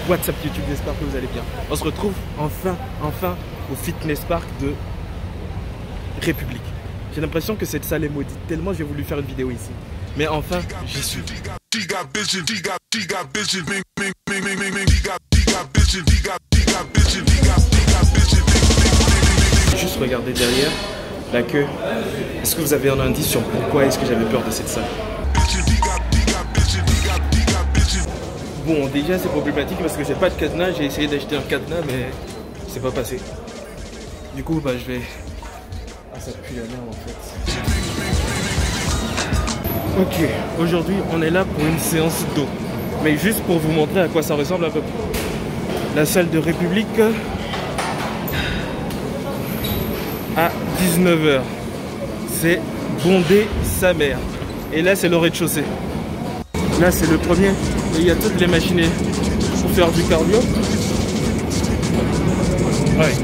What's up YouTube, j'espère que vous allez bien. On se retrouve enfin au Fitness Park de République. J'ai l'impression que cette salle est maudite, tellement j'ai voulu faire une vidéo ici. Mais enfin, j'y suis. Juste regardez derrière la queue. Est-ce que vous avez un indice sur pourquoi est-ce que j'avais peur de cette salle? Bon, déjà c'est problématique parce que j'ai pas de cadenas. J'ai essayé d'acheter un cadenas mais c'est pas passé. Du coup bah je vais... Ah ça pue la merde en fait. Ok, aujourd'hui on est là pour une séance d'eau. Mais juste pour vous montrer à quoi ça ressemble à peu près. La salle de République à 19 h. C'est bondé sa mère. Et là c'est le rez-de-chaussée. Là c'est le premier. Et il y a toutes les machines pour faire du cardio. Ouais.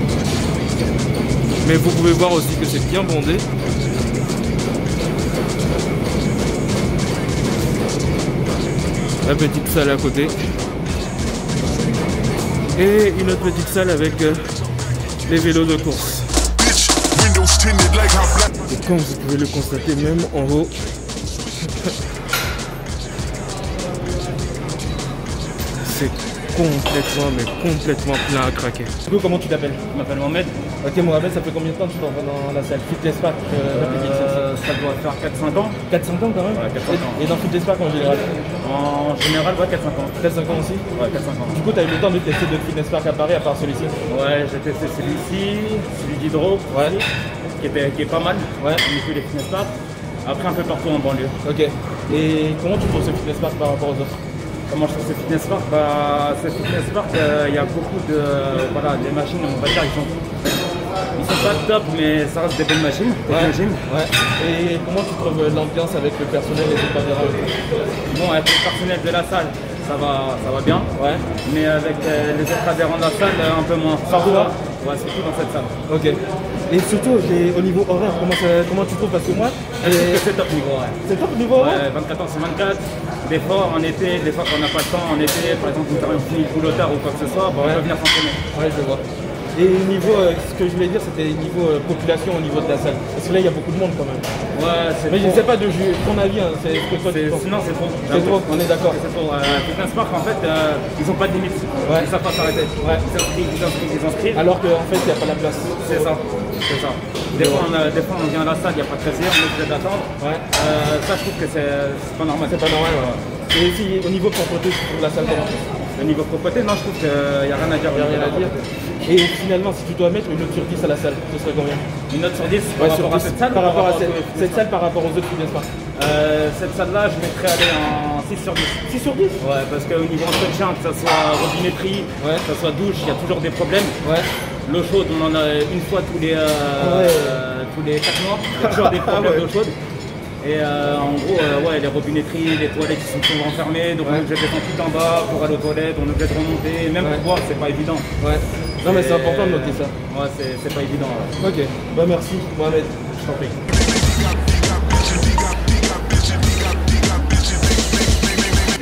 Mais vous pouvez voir aussi que c'est bien bondé. La petite salle à côté. Et une autre petite salle avec les vélos de course. Et comme vous pouvez le constater même en haut, c'est complètement plein à craquer. Du coup, comment tu t'appelles? Je m'appelle Mohamed. Ok Mohamed, ça fait combien de temps que tu vas dans la salle Fitness Park République? Ça doit faire 4-5 ans. 4-5 ans quand même? Ouais, 4-5 ans. Et dans Fitness Park en général? En général, ouais, 4-5 ans. 4-5 ans aussi? Ouais, 4-5 ans. Du coup, tu as eu le temps de tester d'autres Fitness Park à Paris à part celui-ci? Ouais, j'ai testé celui-ci, celui d'Hydro, ouais, qui est pas mal. Ouais. On fait les Fitness Park. Après, un peu partout en banlieue. Ok. Et comment tu trouves ce Fitness Park par rapport aux autres? Comment je trouve ce Fitness Park? Bah, ce Fitness Park, il y a beaucoup de... voilà, des machines, on va dire, ils sont pas top, mais ça reste des belles machines. Ouais. Ouais. Et comment tu trouves l'ambiance avec le personnel et les caméras? Bon, avec le personnel de la salle, ça va bien. Ouais. Mais avec les autres adhérents de la salle, un peu moins. Surtout là? Ouais, surtout dans cette salle. Ok. Et surtout, au niveau horaire, comment tu trouves? Parce que moi, c'est top niveau horaire. C'est top niveau horaire? Ouais, 24 h sur 24. Des fois en été, des fois quand on n'a pas le temps, en été, par exemple, on finit le boulot tard ou quoi que ce soit, bon, on peut venir s'entraîner. Ouais, je vois. Et niveau, ce que je voulais dire, c'était niveau population au niveau de la salle. Parce que là, il y a beaucoup de monde quand même. Ouais, c'est. Mais je ne sais pas de ton avis, hein, c'est ce que toi tu penses. Sinon, c'est trop. C'est trop, on est d'accord. C'est trop. Fitness Park, en fait, ils n'ont pas de limite. Ouais. Ils ne savent pas s'arrêter. Ouais. Ils inscrivent. Alors qu'en fait, il n'y a pas la place. C'est ça. C'est ça. Des fois, on vient à la salle, il n'y a pas de casier, on est obligé d'attendre. Ouais. Ça, je trouve que c'est pas normal. C'est pas normal, ouais. Et si, au niveau propreté, tu trouves la salle comment? Au niveau propreté, non, je trouve qu'il n'y a rien à dire. Il n'y a rien à dire. Et finalement, si tu dois mettre une note sur 10 à la salle, ce serait combien? Une note sur 10 par rapport à cette salle? Par rapport à cette salle, par rapport aux autres Fitness Park. Cette salle-là, je mettrais aller en 6 sur 10. 6 sur 10? Ouais, parce qu'au niveau entretien, que ce soit robinetterie, que ce soit douche, il y a toujours des problèmes. Ouais. L'eau chaude, on en a une fois tous les 4 mois. Il y a toujours des problèmes d'eau chaude. Et en gros, ouais, les robinetteries, les toilettes qui sont toujours enfermées, donc on est obligé de descendre tout en bas pour aller aux toilettes, on est obligé de remonter, même pour boire, c'est pas évident. Ouais. Non mais c'est important de noter ça. Ouais, c'est pas évident. Ouais. Ok, bah merci Mohamed, je t'en prie.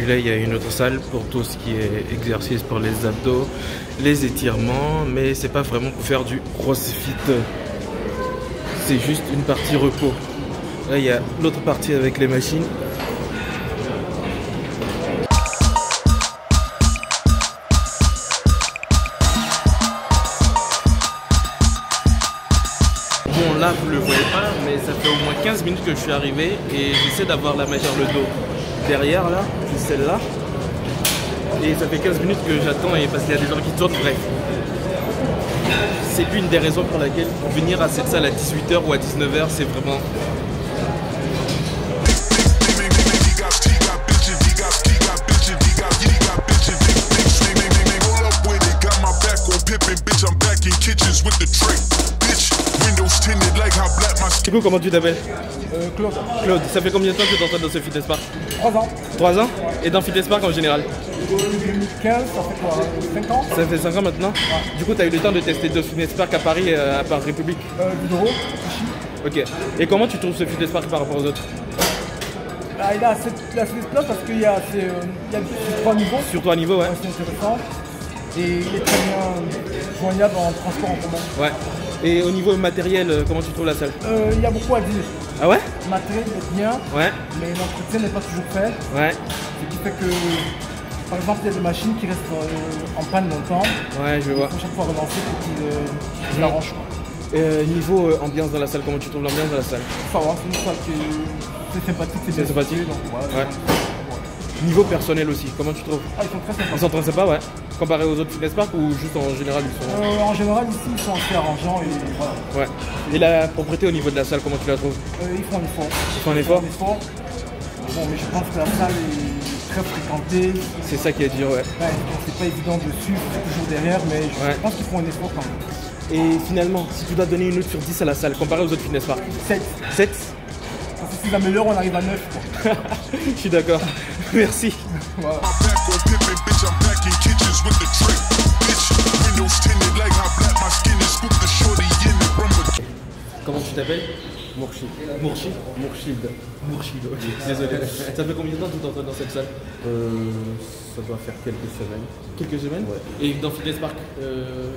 Et là il y a une autre salle pour tout ce qui est exercice pour les abdos, les étirements, mais c'est pas vraiment pour faire du crossfit, c'est juste une partie repos. Là il y a l'autre partie avec les machines. Bon là vous le voyez pas, mais ça fait au moins 15 minutes que je suis arrivé et j'essaie d'avoir la machine le dos derrière là, c'est celle-là. Et ça fait 15 minutes que j'attends et parce qu'il y a des gens qui tournent, bref. C'est l'une des raisons pour laquelle venir à cette salle à 18 h ou à 19 h c'est vraiment... Du coup, comment tu t'appelles? Claude. Claude, ça fait combien de temps que tu t'entraînes dans ce Fitness Park? 3 ans. 3 ans? Et dans Fitness Park en général? 2015, ça fait quoi? 5 ans? Ça fait 5 ans maintenant? Ouais. Du coup, tu as eu le temps de tester deux Fitness Park à Paris, à part République? Hydro, ici. Ok. Et comment tu trouves ce Fitness Park par rapport aux autres? Il a assez d'espace parce qu'il y a sur 3 niveaux. Sur 3 niveaux, ouais. C'est intéressant. Et il est très bien joignable en transport en commun. Ouais. Et au niveau matériel, comment tu trouves la salle? Il y a beaucoup à dire. Ah ouais? Le matériel est bien, Ouais. mais l'entretien n'est pas toujours fait. Ouais. Ce qui fait que, par exemple, il y a des machines qui restent en panne longtemps. Ouais, je vois. Il faut chaque fois relancer pour qu'ils l'arrangent. Niveau ambiance dans la salle, comment tu trouves l'ambiance dans la salle? Ça va, c'est une salle qui est sympathique, c'est bien sympathique. situé, donc, Ouais. Niveau personnel aussi, comment tu trouves? Ah, ils sont très sympas. Ils sont très sympas, ouais. Comparé aux autres fitness parks ou juste en général ils sont... En général, ici, ils sont assez arrangeants et voilà. Ouais. Et la propreté au niveau de la salle, comment tu la trouves? Ils font un effort. Ils font un effort? Bon, mais je pense que la salle est très fréquentée. C'est ça qui est dur, ouais. Ouais, c'est pas évident de suivre, c'est toujours derrière, mais je pense qu'ils font un effort quand même. Et finalement, si tu dois donner une note sur 10 à la salle, comparé aux autres fitness parks? 7. 7? Parce que si la meilleure, on arrive à 9. Quoi. Je suis d'accord. Merci. Voilà. Comment tu t'appelles? Mourchid. Mourchid? Mourchid, ok. Désolé. Ça fait combien de temps que tu t'entraînes dans cette salle? Ça doit faire quelques semaines. Quelques semaines? Ouais. Et dans Fitness Park,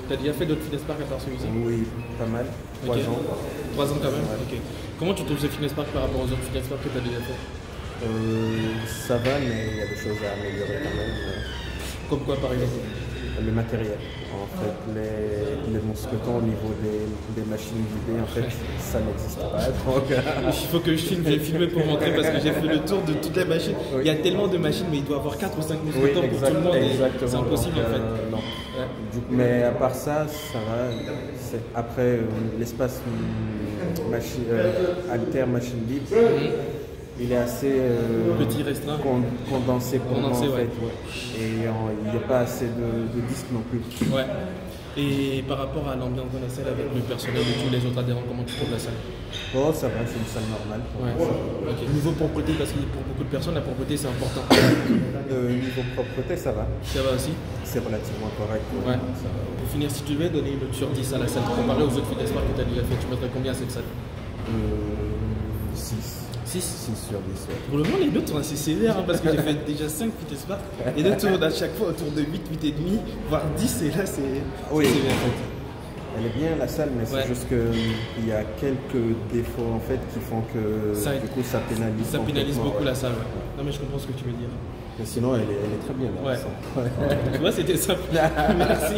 t'as déjà fait d'autres Fitness Park à part celui-ci? Oui, pas mal. 3 ans. 3 ans quand même? Ouais. Ok. Comment tu trouves ce Fitness Park par rapport aux autres Fitness Park que t'as déjà fait? Ça va, mais il y a des choses à améliorer quand même. Comme quoi par exemple? Le matériel. En fait, les mousquetons au niveau des machines vidées, en fait, ça n'existe pas. Donc, il faut que je filme, j'ai filmé pour montrer parce que j'ai fait le tour de toutes les machines. Oui. Il y a tellement de machines, mais il doit y avoir 4 ou 5 mousquetons pour tout le monde. C'est impossible en fait. Non. Ouais. Mais à part ça, ça va. Après, l'espace alter machine libre. Il est assez petit, restreint, condensé pour moi en fait. Ouais. Et il n'y a pas assez de disques non plus. Ouais. Et par rapport à l'ambiance de la salle avec le personnel et tous les autres adhérents, comment tu trouves la salle? Oh, ça va, c'est une salle normale. Ouais. Okay. Niveau propreté, parce que pour beaucoup de personnes, la propreté c'est important. Niveau propreté, ça va. Ça va aussi? C'est relativement correct. Ouais. Pour finir, si tu devais donner une note sur 10 à la salle, comparé aux autres fitness parks que tu as déjà fait, tu mettrais combien à cette salle? 6. 6 sur 10. Ouais. Pour le moment, les notes sont assez sévères parce que j'ai fait déjà 5 fitness parks. Les notes tournent à chaque fois autour de 8, 8,5, voire 10, et là c'est oui. sévère en fait. Elle est bien la salle, mais c'est juste qu'il y a quelques défauts en fait qui font que du coup ça pénalise. Ça pénalise beaucoup la salle. Ouais. Non mais je comprends ce que tu veux dire. Mais sinon elle est très bien là. Ouais. Tu vois, c'était simple. Merci.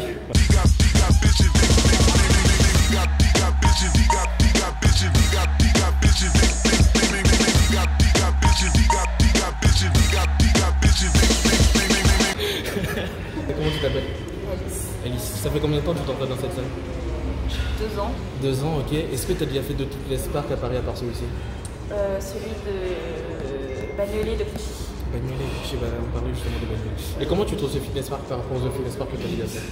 Comment tu t'appelles? Alice. Ça fait combien de temps que tu t'entraînes dans cette salle? 2 ans. 2 ans, ok. Est-ce que tu as déjà fait d'autres fitness parks à Paris à part celui-ci? Celui de Bagnolet de Clichy. Bagnolet, je sais pas, on parlait justement de Bagnolet. Et comment tu trouves ce fitness park par rapport aux autres fitness parks que tu as déjà fait?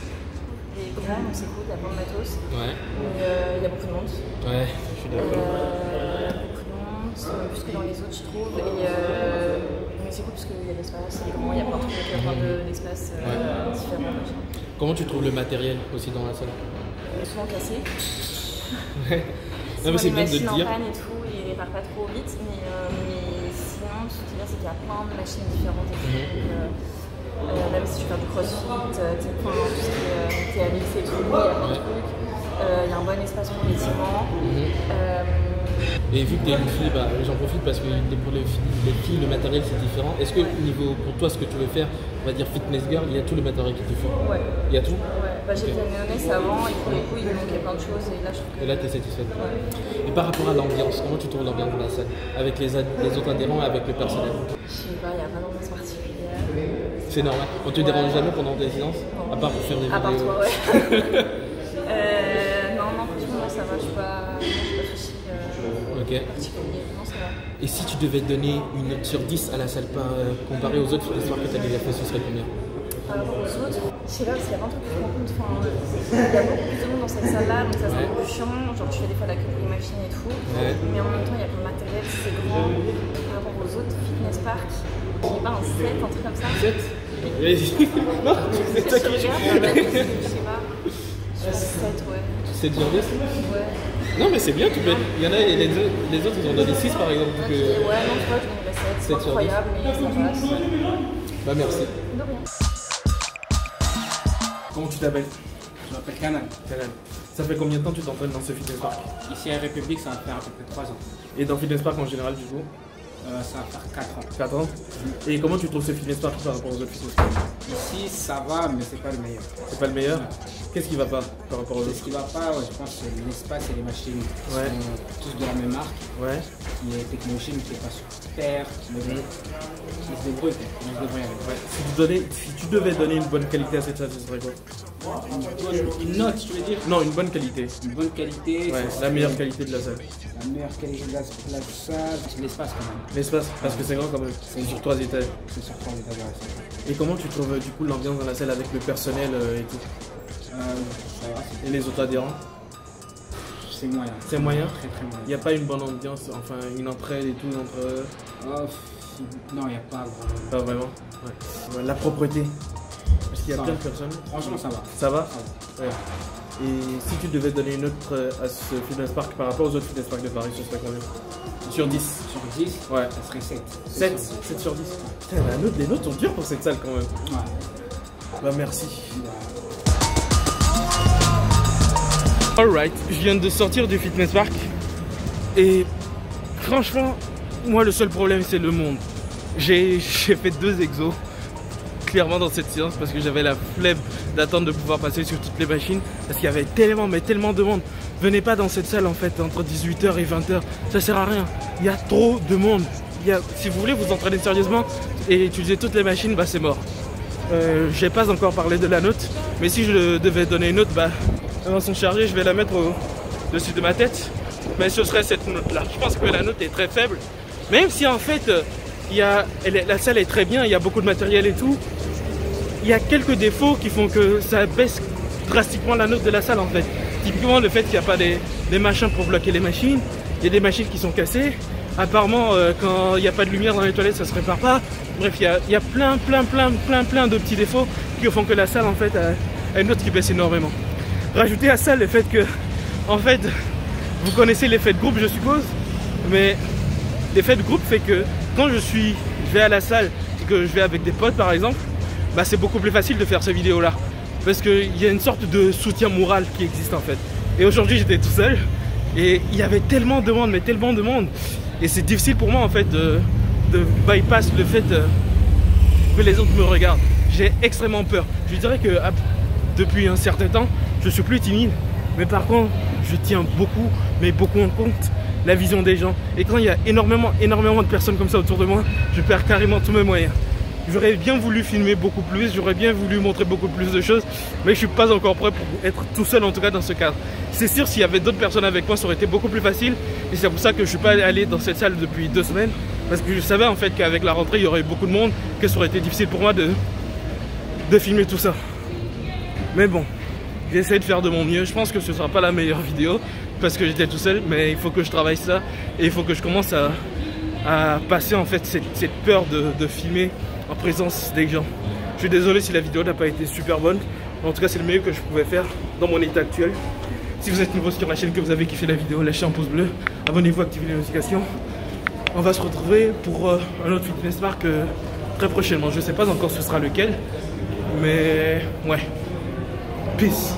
Il est grand, donc c'est cool, il y a plein de matos. Ouais. Mais il y a beaucoup de monde. Ouais, je suis d'accord. Beaucoup de monde, plus que dans les autres, je trouve. Mais c'est cool parce qu'il y a de l'espace, il est grand, il y a plein de trucs, il y a plein d'espaces différents. Comment tu trouves le matériel aussi dans la salle? Souvent cassé. Ouais. Non, mais c'est bien de le dire. En panne et tout, il répare pas trop vite, mais sinon, ce qui est bien, c'est qu'il y a plein de machines différentes. Même si tu fais du crossfit, tes points, tout ce qui est TMX et tout, il y a plein de trucs. Il y a un bon espace pour l'étirement. Et vu que tu es une fille, bah, j'en profite parce que pour les filles, le matériel c'est différent. Est-ce que pour toi, ce que tu veux faire, on va dire fitness girl, il y a tout le matériel qu'il te faut? Ouais. Il y a tout? Ouais. Bah, j'ai été néonnaise avant et pour le coup, il me manquait plein de choses et là, je trouve que... Et là, tu es satisfaite? Ouais. Et par rapport à l'ambiance, comment tu trouves l'ambiance de la salle? Avec les autres adhérents et avec le personnel? Je sais pas, il n'y a pas d'ambiance particulière. C'est normal. On te dérange jamais pendant tes séances? À part pour faire des vidéos? À part toi, ouais. Non, franchement, ça va, je suis pas souci particulier. Non, ça va. Et si tu devais donner une note sur 10 à la salle comparée aux autres fitness parks que tu as déjà fait, ce serait combien? Par rapport aux autres, je sais pas, parce qu'il y a plein de trucs que je me rends compte. Il y a beaucoup plus de monde dans cette salle-là, donc ça c'est un peu chiant. Genre, tu fais des fois la queue pour les machines et tout. Ouais. Mais en même temps, il y a plein de matériel, c'est grand. Par rapport aux autres fitness parks, j'ai pas un 7, un truc comme ça. 7? Non, c'est toi qui regarde. Je sais pas. 7, ouais. 7 sur 10? Ouais. Non, mais c'est bien, tu peux. Il y en a, les autres, ils ont donné 6 par exemple. Donc, ouais, non, tu vois, je donnerais 7. C'est incroyable, mais ça passe. Bah, merci. De rien. Comment tu t'appelles? Je m'appelle Canal. Canal. Ça fait combien de temps que tu t'entraînes dans ce fitness park? Ici à République, ça va faire à peu près 3 ans. Et dans fitness park en général du coup? Ça va faire 4 ans. 4 ans. Et comment tu trouves ce fitness park par rapport aux autres fitness parks? Ici, ça va, mais c'est pas le meilleur. C'est pas le meilleur? Qu'est-ce qui va pas par rapport aux autres? Ce qui va pas, je pense, c'est l'espace et les machines. Ils Ouais. sont tous de la même marque. Ouais. Il y a Technomachine qui est pas sur terre, mais bon, ils se débrouillent. Ils se débrouillent avec. Ouais. Si tu devais donner une bonne qualité à cette salle, ce serait quoi? Une note, tu veux dire? Non, une bonne qualité. Une bonne qualité. Ouais, la meilleure qualité de la salle. La meilleure qualité de la salle, c'est l'espace quand même. L'espace, parce que c'est grand quand même. C'est sur 3 étages. C'est sur 3 étages. Et comment tu trouves du coup l'ambiance dans la salle avec le personnel et tout? Ça va, Et les autres adhérents? c'est moyen. C'est moyen? Très très moyen. Il n'y a pas une bonne ambiance, enfin une entraide et tout entre eux? Non, il n'y a pas vraiment. Pas vraiment. Ouais. La propreté. Parce qu'il y a Ça plein va. de personnes. Franchement, ça va. Ça va? Ça va. Ouais. Et si tu devais donner une note à ce fitness park par rapport aux autres fitness parks de Paris, ce serait combien? Sur 10? Sur 10, Ouais. ça serait 7. 7? 7 sur 10. Putain, les notes sont dures pour cette salle quand même. Ouais. Bah merci. Alright, je viens de sortir du fitness park et franchement, moi le seul problème c'est le monde. J'ai fait 2 exos clairement dans cette séance parce que j'avais la flemme d'attendre de pouvoir passer sur toutes les machines parce qu'il y avait tellement mais tellement de monde. Venez pas dans cette salle en fait entre 18h et 20h, ça sert à rien. Il y a trop de monde. Si vous voulez vous entraîner sérieusement et utiliser toutes les machines, bah c'est mort. J'ai pas encore parlé de la note, mais si je devais donner une note, bah elles sont chargées, je vais la mettre au-dessus de ma tête. Mais ce serait cette note-là. Je pense que la note est très faible, même si en fait la salle est très bien, il y a beaucoup de matériel et tout. Il y a quelques défauts qui font que ça baisse drastiquement la note de la salle en fait. Typiquement le fait qu'il n'y a pas des machins pour bloquer les machines, il y a des machines qui sont cassées. Apparemment quand il n'y a pas de lumière dans les toilettes ça se répare pas. Bref, il y a plein de petits défauts qui font que la salle en fait a une note qui baisse énormément. Rajoutez à ça le fait que, en fait, vous connaissez l'effet de groupe je suppose, mais l'effet de groupe fait que quand je vais à la salle et que je vais avec des potes par exemple, bah c'est beaucoup plus facile de faire ces vidéos là. Parce qu'il y a une sorte de soutien moral qui existe en fait. Et aujourd'hui j'étais tout seul et il y avait tellement de monde, mais tellement de monde. Et c'est difficile pour moi en fait de bypass le fait que les autres me regardent. J'ai extrêmement peur. Je dirais que depuis un certain temps, je suis plus timide. Mais par contre, je tiens beaucoup, mais beaucoup en compte la vision des gens. Et quand il y a énormément de personnes comme ça autour de moi, je perds carrément tous mes moyens. J'aurais bien voulu filmer beaucoup plus, j'aurais bien voulu montrer beaucoup plus de choses, mais je suis pas encore prêt pour être tout seul en tout cas dans ce cadre. C'est sûr, s'il y avait d'autres personnes avec moi, ça aurait été beaucoup plus facile. Et c'est pour ça que je suis pas allé dans cette salle depuis 2 semaines. Parce que je savais en fait qu'avec la rentrée, il y aurait eu beaucoup de monde, que ça aurait été difficile pour moi de filmer tout ça. Mais bon, j'ai essayé de faire de mon mieux. Je pense que ce sera pas la meilleure vidéo parce que j'étais tout seul, mais il faut que je travaille ça et il faut que je commence à passer en fait cette peur de filmer en présence des gens. Je suis désolé si la vidéo n'a pas été super bonne, mais en tout cas c'est le meilleur que je pouvais faire dans mon état actuel. Si vous êtes nouveau sur la chaîne, que vous avez kiffé la vidéo, lâchez un pouce bleu, abonnez-vous, activez les notifications. On va se retrouver pour un autre fitness park très prochainement. Je sais pas encore ce sera lequel, mais ouais. Peace.